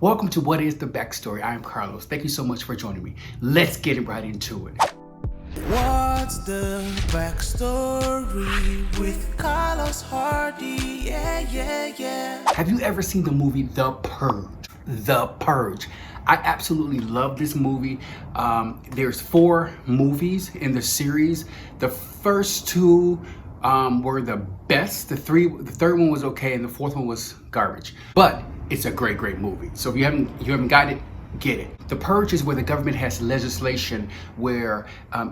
Welcome to What is the Backstory? I am Carlos. Thank you so much for joining me. Let's get right into it. What's the backstory with Carlos Hardy? Yeah. Have you ever seen the movie The Purge? The Purge. I absolutely love this movie. There's 4 movies in the series. The first 2 were the best. The third one was okay, and the 4th one was garbage. But it's a great movie. So if you haven't got it, get it. The Purge is where the government has legislation where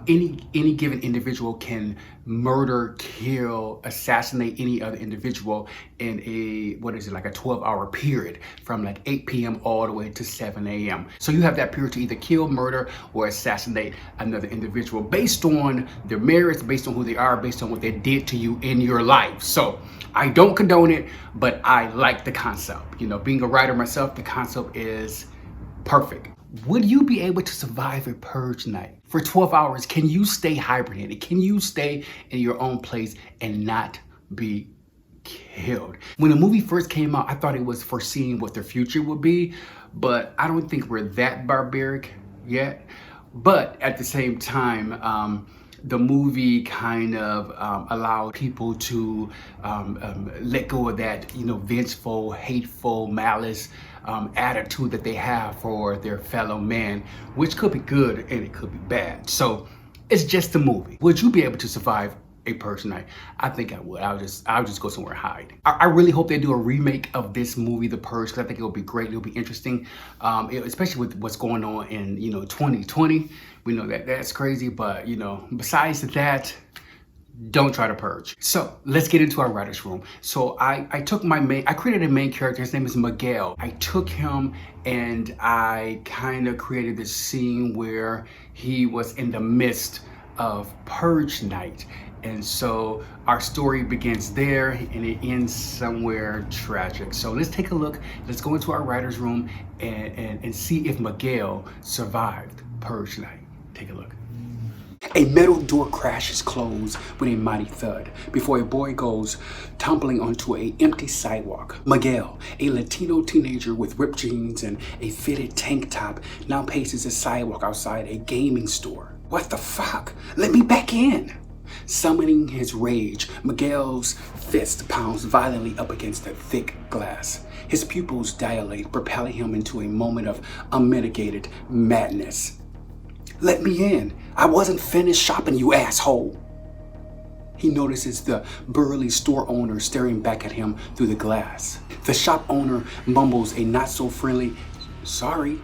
any given individual can murder, kill, assassinate any other individual in a 12-hour period from like 8 p.m. all the way to 7 a.m. So you have that period to either kill, murder, or assassinate another individual based on their merits, based on who they are, based on what they did to you in your life. So I don't condone it, but I like the concept. You know, being a writer myself, the concept is perfect. Would you be able to survive a purge night for 12 hours? Can you stay hibernated? Can you stay in your own place and not be killed? When the movie first came out, I thought it was foreseeing what their future would be, but I don't think we're that barbaric yet. But at the same time, the movie kind of allowed people to let go of that, vengeful, hateful, malice attitude that they have for their fellow man, which could be good and it could be bad. So it's just a movie. Would you be able to survive a purge night? I think I would. I'll just go somewhere and hide. I really hope they do a remake of this movie, The Purge, because I think it'll be great. It'll be interesting, especially with what's going on in 2020. We know that that's crazy, but besides that, don't try to purge. So let's get into our writer's room. So I created a main character. His name is Miguel. I took him and I kind of created this scene where he was in the midst of purge night. And so our story begins there and it ends somewhere tragic. So let's take a look. Let's go into our writer's room and see if Miguel survived purge night. Take a look. A metal door crashes closed with a mighty thud before a boy goes tumbling onto an empty sidewalk. Miguel, a Latino teenager with ripped jeans and a fitted tank top, now paces the sidewalk outside a gaming store. What the fuck? Let me back in! Summoning his rage, Miguel's fist pounds violently up against the thick glass. His pupils dilate, propelling him into a moment of unmitigated madness. Let me in. I wasn't finished shopping, you asshole. He notices the burly store owner staring back at him through the glass. The shop owner mumbles a not so friendly sorry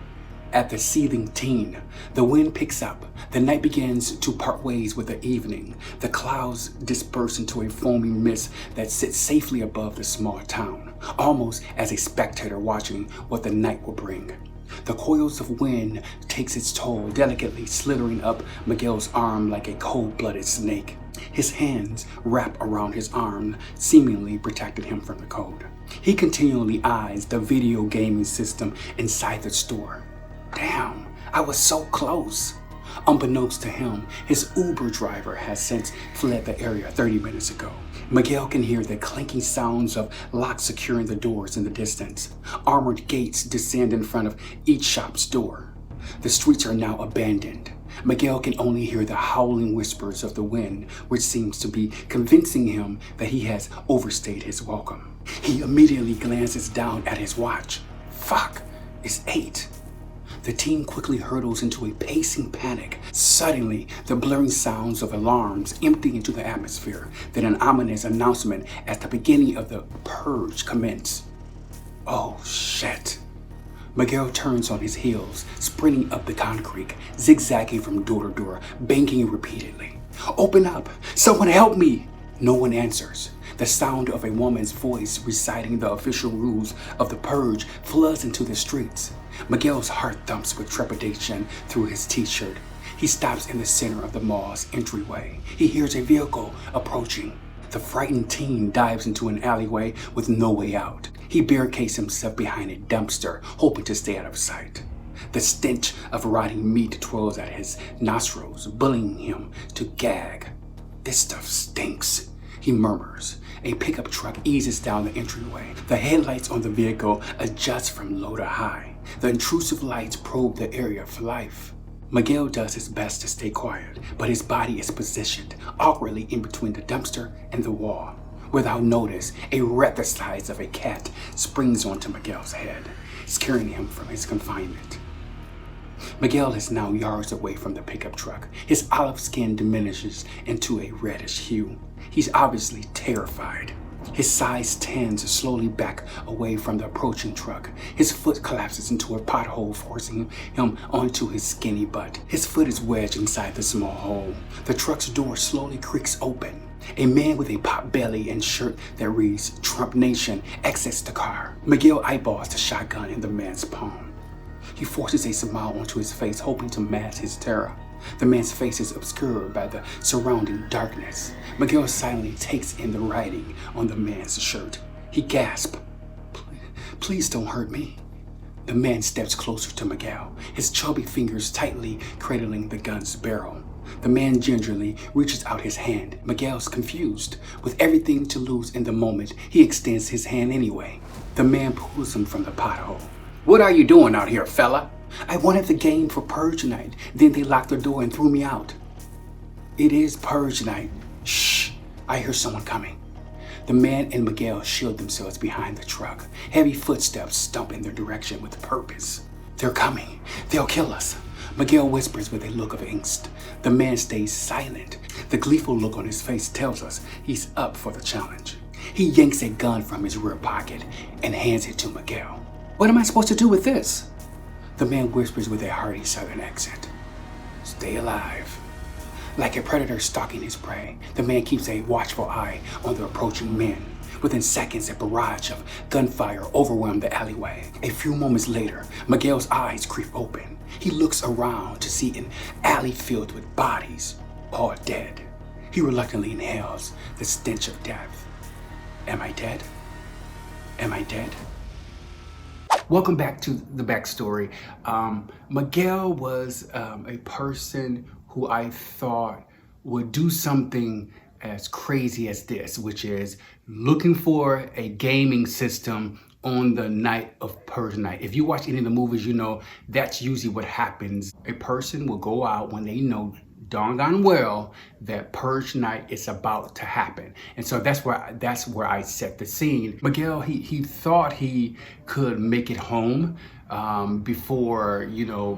at the seething teen. The wind picks up. The night begins to part ways with the evening. The clouds disperse into a foamy mist that sits safely above the small town, almost as a spectator watching what the night will bring. The coils of wind takes its toll, delicately slithering up Miguel's arm like a cold-blooded snake. His hands wrap around his arm, seemingly protecting him from the cold. He continually eyes the video gaming system inside the store. Damn, I was so close. Unbeknownst to him, his Uber driver has since fled the area 30 minutes ago. Miguel can hear the clanking sounds of locks securing the doors in the distance. Armored gates descend in front of each shop's door. The streets are now abandoned. Miguel can only hear the howling whispers of the wind, which seems to be convincing him that he has overstayed his welcome. He immediately glances down at his watch. Fuck, it's 8. The teen quickly hurtles into a pacing panic. Suddenly, the blurring sounds of alarms empty into the atmosphere. Then an ominous announcement as the beginning of the purge commences. Oh shit. Miguel turns on his heels, sprinting up the concrete, zigzagging from door to door, banging repeatedly. Open up! Someone help me! No one answers. The sound of a woman's voice reciting the official rules of the purge floods into the streets. Miguel's heart thumps with trepidation through his t-shirt. He stops in the center of the mall's entryway. He hears a vehicle approaching. The frightened teen dives into an alleyway with no way out. He barricades himself behind a dumpster, hoping to stay out of sight. The stench of rotting meat twirls at his nostrils, bullying him to gag. This stuff stinks, he murmurs. A pickup truck eases down the entryway. The headlights on the vehicle adjust from low to high. The intrusive lights probe the area for life. Miguel does his best to stay quiet, but his body is positioned awkwardly in between the dumpster and the wall. Without notice, a rat the size of a cat springs onto Miguel's head, scaring him from his confinement. Miguel is now yards away from the pickup truck. His olive skin diminishes into a reddish hue. He's obviously terrified. His size tends slowly back away from the approaching truck. His foot collapses into a pothole, forcing him onto his skinny butt. His foot is wedged inside the small hole. The truck's door slowly creaks open. A man with a pot belly and shirt that reads Trump Nation exits the car. Miguel eyeballs the shotgun in the man's palm. He forces a smile onto his face, hoping to mask his terror. The man's face is obscured by the surrounding darkness. Miguel silently takes in the writing on the man's shirt. He gasps, "Please don't hurt me." The man steps closer to Miguel, his chubby fingers tightly cradling the gun's barrel. The man gingerly reaches out his hand. Miguel's confused. With everything to lose in the moment, he extends his hand anyway. The man pulls him from the pothole. "What are you doing out here, fella?" "I wanted the game for Purge night. Then they locked the door and threw me out." "It is Purge night." "Shh, I hear someone coming." The man and Miguel shield themselves behind the truck. Heavy footsteps stump in their direction with purpose. "They're coming. They'll kill us." Miguel whispers with a look of angst. The man stays silent. The gleeful look on his face tells us he's up for the challenge. He yanks a gun from his rear pocket and hands it to Miguel. "What am I supposed to do with this?" The man whispers with a hearty southern accent. "Stay alive." Like a predator stalking his prey, the man keeps a watchful eye on the approaching men. Within seconds, a barrage of gunfire overwhelmed the alleyway. A few moments later, Miguel's eyes creep open. He looks around to see an alley filled with bodies, all dead. He reluctantly inhales the stench of death. Am I dead? Am I dead? Welcome back to the backstory. Miguel was a person who I thought would do something as crazy as this, which is looking for a gaming system on the night of Purge night. If you watch any of the movies, you know that's usually what happens. A person will go out when they know darn gone well that Purge night is about to happen. And so that's where I set the scene. Miguel, he thought he could make it home before,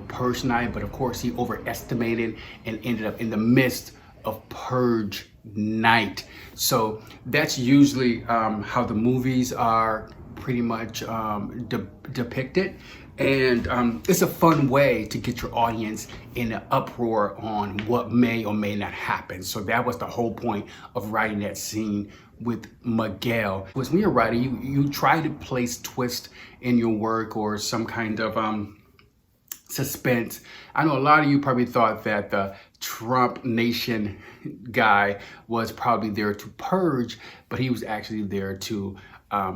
Purge night, but of course he overestimated and ended up in the midst of Purge night. So that's usually how the movies are pretty much depicted. And it's a fun way to get your audience in an uproar on what may or may not happen. So that was the whole point of writing that scene with Miguel. Because when you're writing, you try to place twist in your work or some kind of suspense. I know a lot of you probably thought that the Trump Nation guy was probably there to purge, but he was actually there to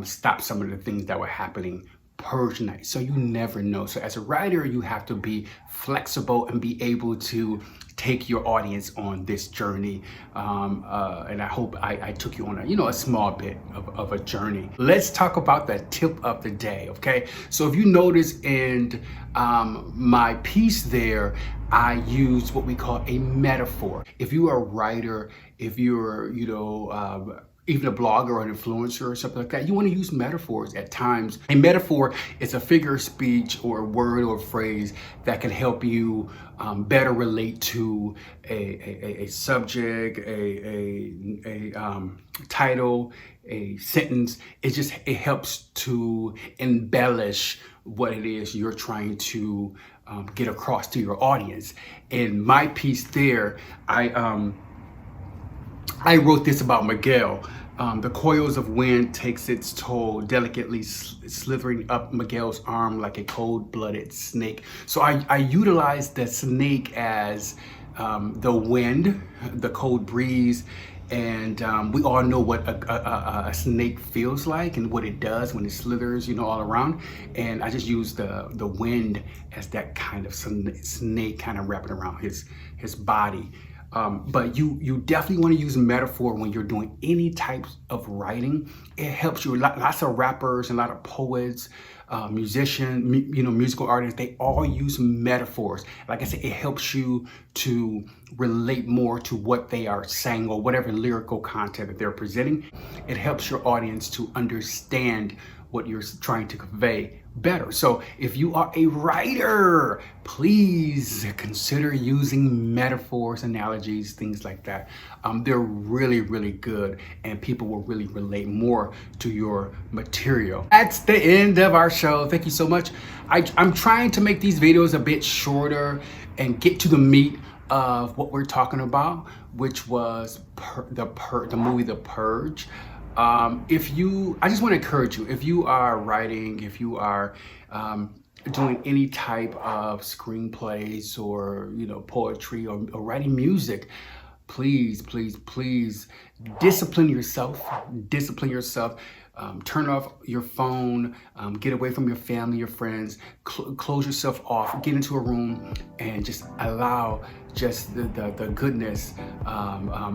stop some of the things that were happening Purge night. So you never know. So as a writer, you have to be flexible and be able to take your audience on this journey. And I hope I took you on a small bit of a journey. Let's talk about the tip of the day, okay? So if you notice in my piece there, I use what we call a metaphor. If you are a writer, if you're, even a blogger or an influencer or something like that, you want to use metaphors at times. A metaphor is a figure of speech or a word or a phrase that can help you better relate to a subject, a title, a sentence. It helps to embellish what it is you're trying to get across to your audience. In my piece there, I wrote this about Miguel. The coils of wind takes its toll, delicately slithering up Miguel's arm like a cold-blooded snake. So I utilized the snake as the wind, the cold breeze, and we all know what a snake feels like and what it does when it slithers, all around. And I just used the wind as that kind of snake kind of wrapping around his body. But you definitely want to use metaphor when you're doing any types of writing. It helps you. Lots of rappers and a lot of poets musical artists, they all use metaphors. Like I said, it helps you to relate more to what they are saying or whatever lyrical content that they're presenting. It helps your audience to understand what you're trying to convey better. So if you are a writer, please consider using metaphors, analogies, things like that. They're really, really good, and people will really relate more to your material. That's the end of our show. Thank you so much. I'm trying to make these videos a bit shorter and get to the meat of what we're talking about, which was the movie The Purge. I just want to encourage you, if you are writing, if you are doing any type of screenplays or poetry or writing music, please, please, please discipline yourself. Turn off your phone, get away from your family, your friends, close yourself off, get into a room and just allow just the goodness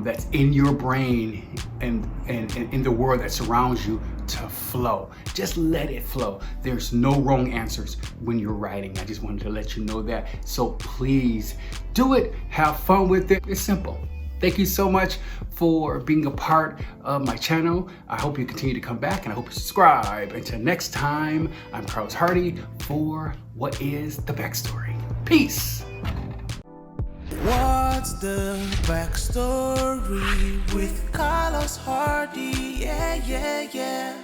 that's in your brain and in the world that surrounds you to flow. Just let it flow. There's no wrong answers when you're writing. I just wanted to let you know that. So please do it. Have fun with it. It's simple. Thank you so much for being a part of my channel. I hope you continue to come back and I hope you subscribe. Until next time, I'm Carlos Hardy for What is the Backstory? Peace. What's the backstory with Carlos Hardy? Yeah, yeah, yeah.